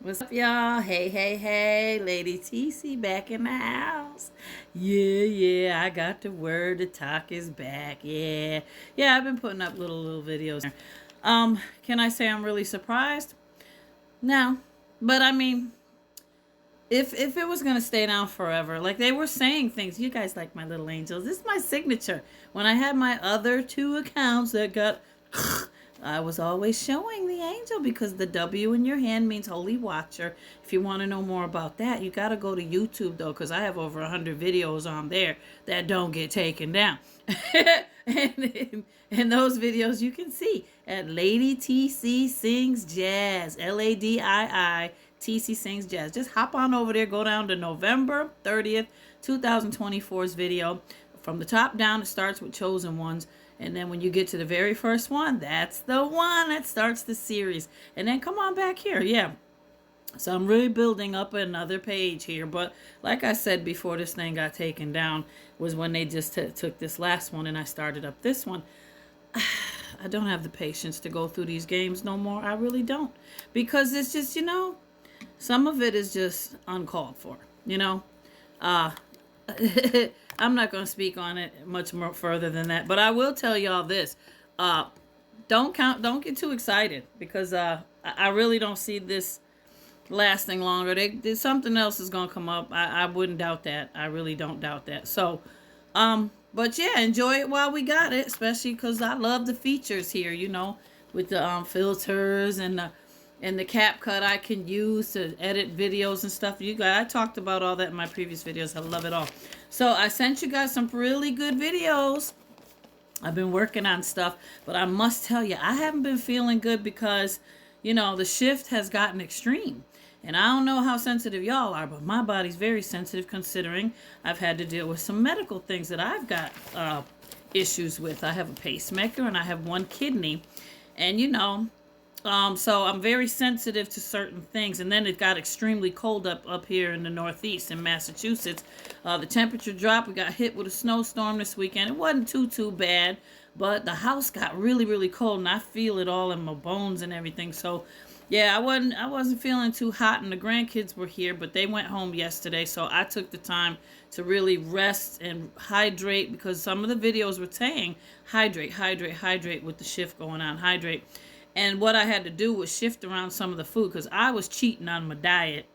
What's up, y'all? Hey, hey, hey, Lady TC back in the house. Yeah, I got the word. The talk is back. Yeah, I've been putting up little videos. Can I say I'm really surprised? No, but I mean, if it was gonna stay down forever, like they were saying things, you guys like my little angels. This is my signature. When I had my other two accounts that got I was always showing the angel because the W in your hand means holy watcher. If you want to know more about that, you got to go to YouTube though, because I have over 100 videos on there that don't get taken down. and in those videos, you can see at Lady TC Sings Jazz, LADII TC Sings Jazz. Just hop on over there, go down to November 30th, 2024's video. From the top down, it starts with Chosen Ones. And then when you get to the very first one, that's the one that starts the series. And then come on back here. Yeah. So I'm really building up another page here. But like I said before this thing got taken down was when they just took this last one and I started up this one. I don't have the patience to go through these games no more. I really don't. Because it's just, some of it is just uncalled for, I'm not going to speak on it much more further than that, but I will tell y'all this: don't get too excited because I really don't see this lasting longer. Something else is going to come up. I wouldn't doubt that. I really don't doubt that. So, but yeah, enjoy it while we got it, especially because I love the features here. With the filters and the cap cut I can use to edit videos and stuff. I talked about all that in my previous videos. I love it all. So I sent you guys some really good videos. I've been working on stuff, but I must tell you, I haven't been feeling good because, the shift has gotten extreme. And I don't know how sensitive y'all are, but my body's very sensitive considering I've had to deal with some medical things that I've got issues with. I have a pacemaker and I have one kidney. And, so I'm very sensitive to certain things. And then it got extremely cold up here in the Northeast in Massachusetts. The temperature dropped. We got hit with a snowstorm this weekend. It wasn't too bad, but the house got really, really cold, and I feel it all in my bones and everything. So, yeah, I wasn't feeling too hot, and the grandkids were here, but they went home yesterday. So I took the time to really rest and hydrate because some of the videos were saying hydrate with the shift going on, hydrate. And what I had to do was shift around some of the food because I was cheating on my diet.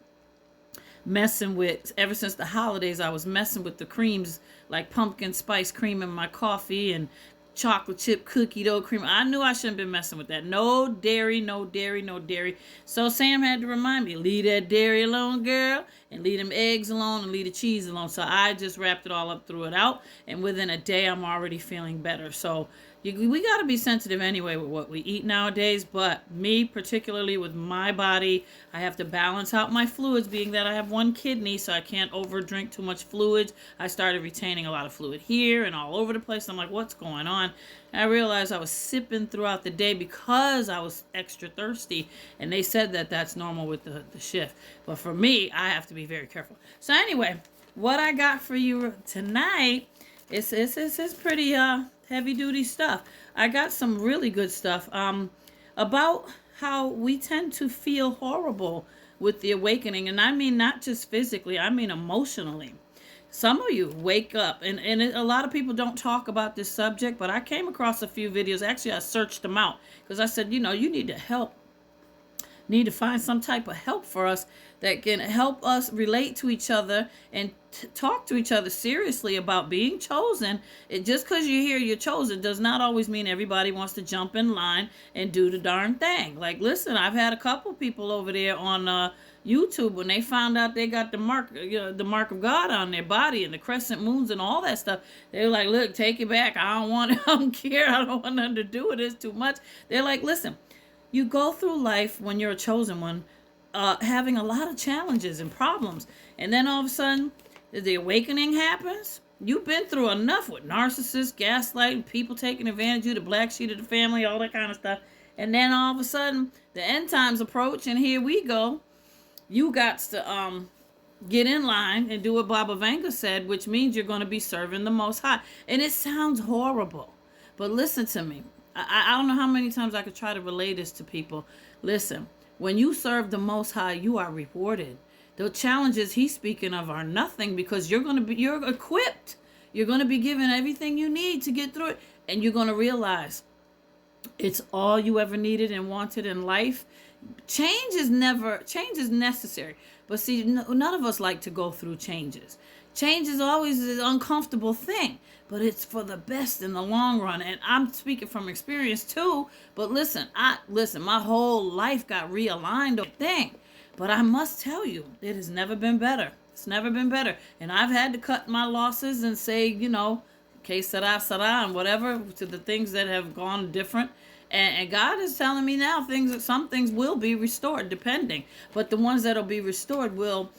Ever since the holidays, I was messing with the creams, like pumpkin spice cream in my coffee and chocolate chip cookie dough cream. I knew I shouldn't be messing with that. No dairy. So Sam had to remind me, leave that dairy alone, girl, and leave them eggs alone and leave the cheese alone. So I just wrapped it all up, threw it out, and within a day, I'm already feeling better. So we got to be sensitive anyway with what we eat nowadays, but me particularly with my body, I have to balance out my fluids, being that I have one kidney, so I can't overdrink too much fluids. I started retaining a lot of fluid here and all over the place. I'm like, what's going on? And I realized I was sipping throughout the day because I was extra thirsty, and they said that that's normal with the shift. But for me, I have to be very careful. So anyway, what I got for you tonight is pretty heavy duty stuff. I got some really good stuff about how we tend to feel horrible with the awakening, and I mean not just physically, I mean emotionally. Some of you wake up, and a lot of people don't talk about this subject, but I came across a few videos. Actually, I searched them out because I said, you need to find some type of help for us that can help us relate to each other and talk to each other seriously about being chosen. Just because you hear you're chosen does not always mean everybody wants to jump in line and do the darn thing. Like, listen, I've had a couple people over there on YouTube when they found out they got the mark of God on their body and the crescent moons and all that stuff. They're like, look, take it back. I don't care. I don't want nothing to do with it. It's too much. They're like, listen, you go through life when you're a chosen one, having a lot of challenges and problems. And then all of a sudden, the awakening happens. You've been through enough with narcissists, gaslighting, people taking advantage of you, the black sheep of the family, all that kind of stuff. And then all of a sudden, the end times approach, and here we go. You got to get in line and do what Baba Vanga said, which means you're going to be serving the Most High. And it sounds horrible, but listen to me. I don't know how many times I could try to relay this to people. Listen, When you serve the Most High, you are rewarded. The challenges he's speaking of are nothing, because you're equipped. You're going to be given everything you need to get through it. And you're going to realize it's all you ever needed and wanted in life. Change is necessary. But see, none of us like to go through changes. Change is always an uncomfortable thing, but it's for the best in the long run. And I'm speaking from experience too. But listen, my whole life got realigned on thing. But I must tell you, it has never been better. It's never been better. And I've had to cut my losses and say, que sera, sera, and whatever, to the things that have gone different. And God is telling me now some things will be restored, depending. But the ones that'll be restored will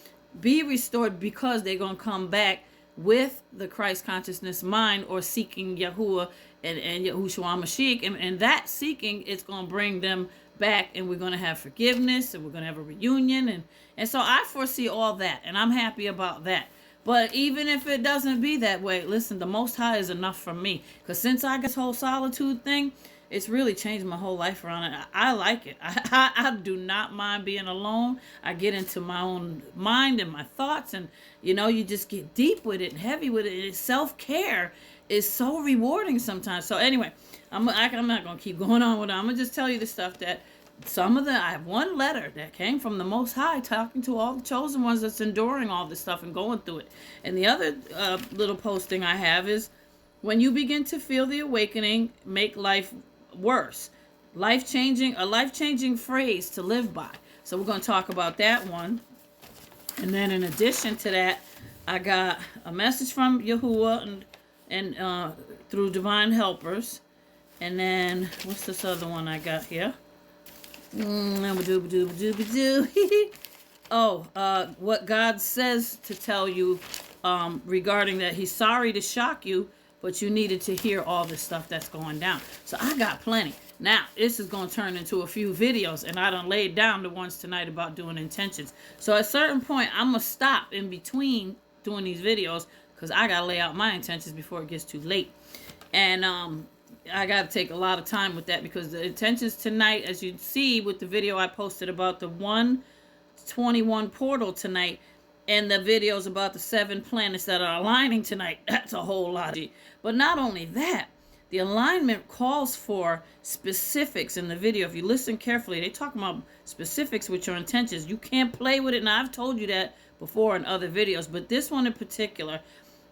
be restored because they're going to come back with the Christ consciousness mind, or seeking Yahuwah and Yahushua Mashiach. And that seeking, it's going to bring them back, and we're going to have forgiveness, and we're going to have a reunion. And so I foresee all that, and I'm happy about that. But even if it doesn't be that way, listen, the Most High is enough for me. Because since I got this whole solitude thing, it's really changed my whole life around it. I like it. I do not mind being alone. I get into my own mind and my thoughts, and you just get deep with it and heavy with it. Self-care is so rewarding sometimes. So anyway, I'm not going to keep going on with it. I'm going to just tell you the stuff that I have one letter that came from the Most High, talking to all the chosen ones that's enduring all this stuff and going through it. And the other little posting I have is, when you begin to feel the awakening, make life worse. A life-changing phrase to live by. So we're going to talk about that one. And then in addition to that, I got a message from Yahuwah and through divine helpers. And then what's this other one I got here? What God says to tell you regarding that. He's sorry to shock you, but you needed to hear all this stuff that's going down. So I got plenty. Now, this is going to turn into a few videos, and I done laid down the ones tonight about doing intentions. So at a certain point, I'm going to stop in between doing these videos, because I got to lay out my intentions before it gets too late. And I got to take a lot of time with that, because the intentions tonight, as you see with the video I posted about the 121 portal tonight, and the videos about the 7 planets that are aligning tonight, that's a whole lot. But not only that, the alignment calls for specifics in the video. If you listen carefully, they talk about specifics with your intentions. You can't play with it. Now, I've told you that before in other videos, but this one in particular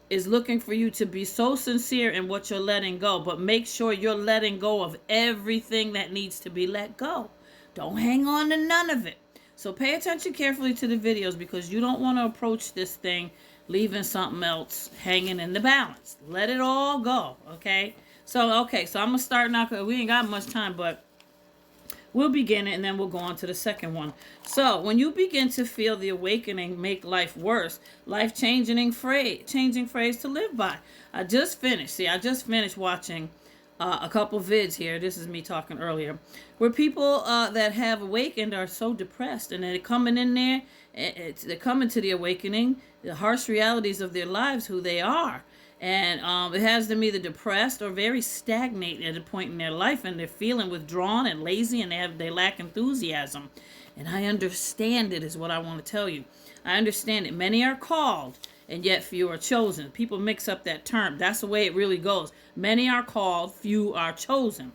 is looking for you to be so sincere in what you're letting go, but make sure you're letting go of everything that needs to be let go. Don't hang on to none of it. So pay attention carefully to the videos, because you don't want to approach this thing leaving something else hanging in the balance. Let it all go, okay? So I'm going to start now, because we ain't got much time, but we'll begin it, and then we'll go on to the second one. So when you begin to feel the awakening make life worse, changing phrase to live by. I just finished watching a couple vids here. This is me talking earlier, where people that have awakened are so depressed, and they're coming in there. They're coming to the awakening, the harsh realities of their lives, who they are. And it has them either depressed or very stagnant at a point in their life, and they're feeling withdrawn and lazy, and they lack enthusiasm. And I understand it, is what I want to tell you. I understand it. Many are called, and yet few are chosen. People mix up that term. That's the way it really goes. Many are called, few are chosen.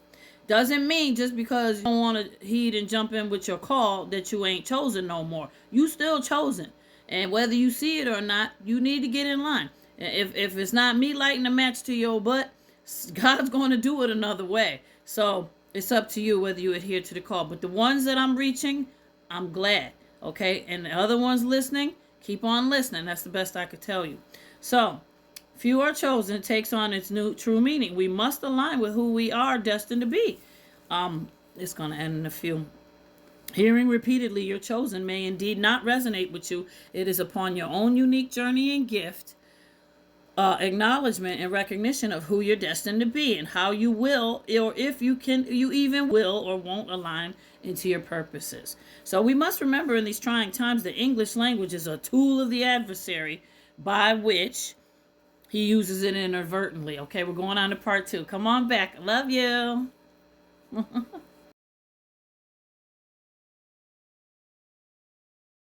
Doesn't mean just because you don't want to heed and jump in with your call that you ain't chosen no more. You still chosen. And whether you see it or not, you need to get in line. If it's not me lighting a match to your butt, God's going to do it another way. So it's up to you whether you adhere to the call. But the ones that I'm reaching, I'm glad. Okay? And the other ones listening, keep on listening. That's the best I could tell you. So, few are chosen takes on its new true meaning. We must align with who we are destined to be. It's going to end in a few. Hearing repeatedly you're chosen may indeed not resonate with you. It is upon your own unique journey and gift, acknowledgement and recognition of who you're destined to be, and how you will, or if you even will or won't align into your purposes. So we must remember in these trying times, the English language is a tool of the adversary by which he uses it inadvertently. Okay, we're going on to part 2. Come on back. Love you.